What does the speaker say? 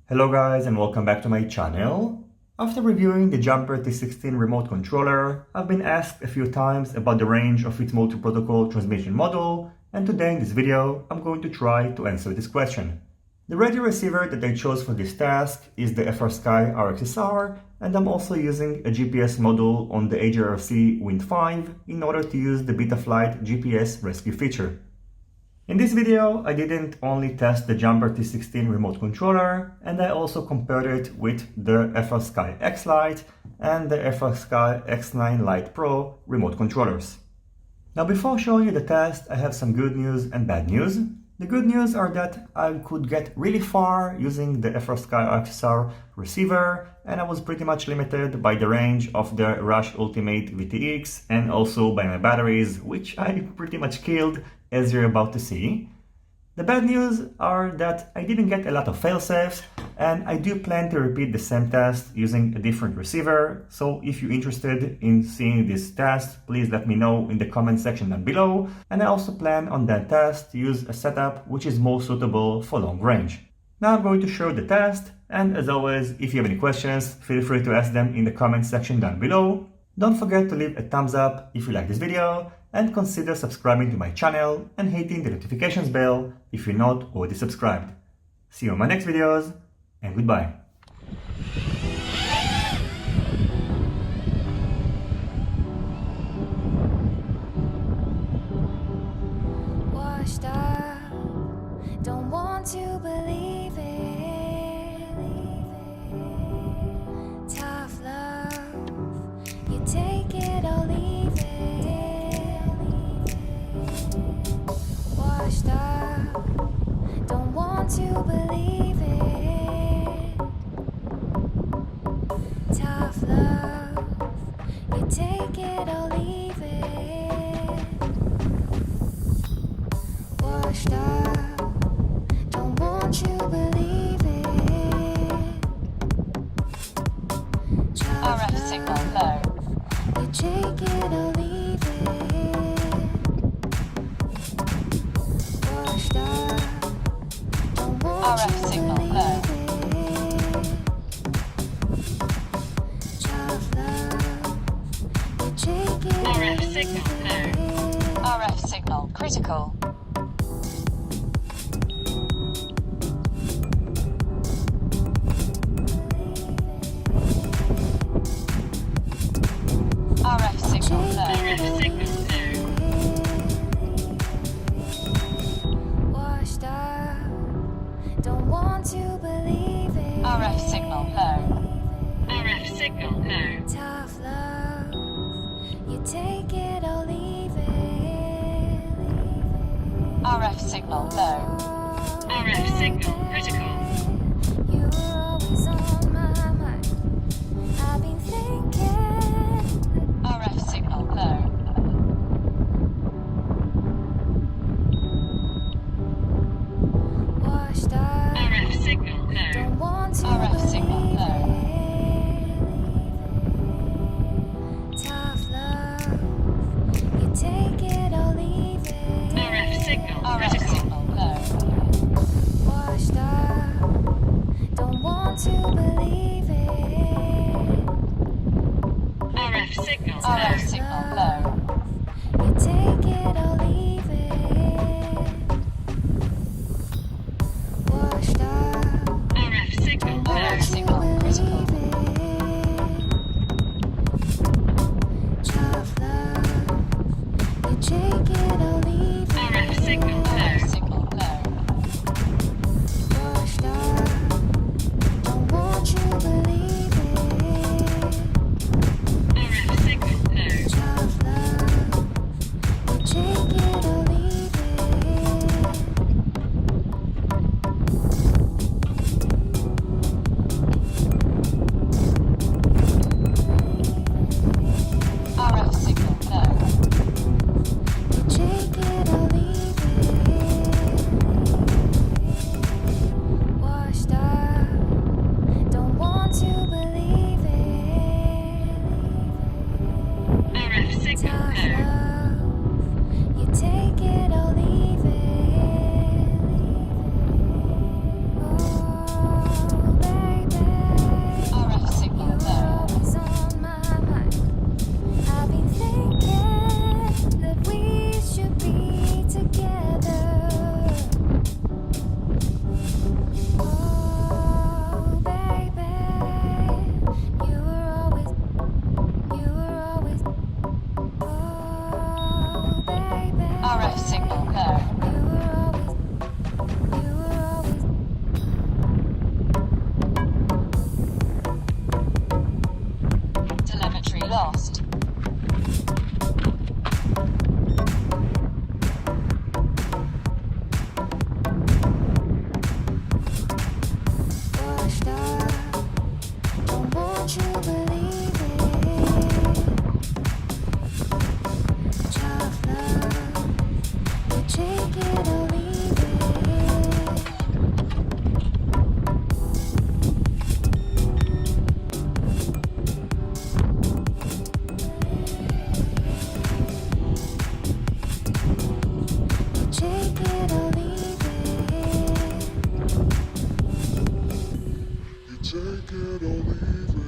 Hello guys and welcome back to my channel. After reviewing the Jumper T16 remote controller, I've been asked a few times about the range of its multi-protocol transmission module, and today in this video I'm going to try to answer this question. The radio receiver that I chose for this task is the FrSky RXSR, and I'm also using a GPS module on the AJRC Wind 5 in order to use the Betaflight GPS rescue feature. In this video, I didn't only test the Jumper T16 remote controller, and I also compared it with the FrSky X Lite and the FrSky X9 Lite Pro remote controllers. Now before showing you the test, I have some good news and bad news. The good news are that I could get really far using the FrSky RXSR receiver, and I was pretty much limited by the range of the Rush Ultimate VTX and also by my batteries, which I pretty much killed, as you're about to see. The bad news are that I didn't get a lot of failsafes, and I do plan to repeat the same test using a different receiver, so if you're interested in seeing this test, please let me know in the comment section down below, and I also plan on that test to use a setup which is more suitable for long range. Now I'm going to show the test, and as always, if you have any questions, feel free to ask them in the comment section down below. Don't forget to leave a thumbs up if you like this video, and consider subscribing to my channel and hitting the notifications bell if you're not already subscribed. See you in my next videos, and goodbye. Washed up, don't want to believe it. Tough love, you take it or leave it. Washed up, don't want to believe it. Tough love, you take it or leave it. Washed up, don't want you believe it. RF signal low. You take it or leave it. Washed up, don't want RF you signal believe low. it. Tough love, you take it or RF leave signal it. RF signal critical. RF signal low. Washed up, don't want to believe it. RF signal low. RF signal low. Tough love, you take it or leave it. RF signal low. RF signal critical. You're always on my mind. I've been thinking. RF signal low. Washed up, RF signal low. don't want to RF signal believe low. it. Tough love, you take it or leave it. RF signal low. Washed up, take it or leave it. Take it or leave it. You take it or leave it.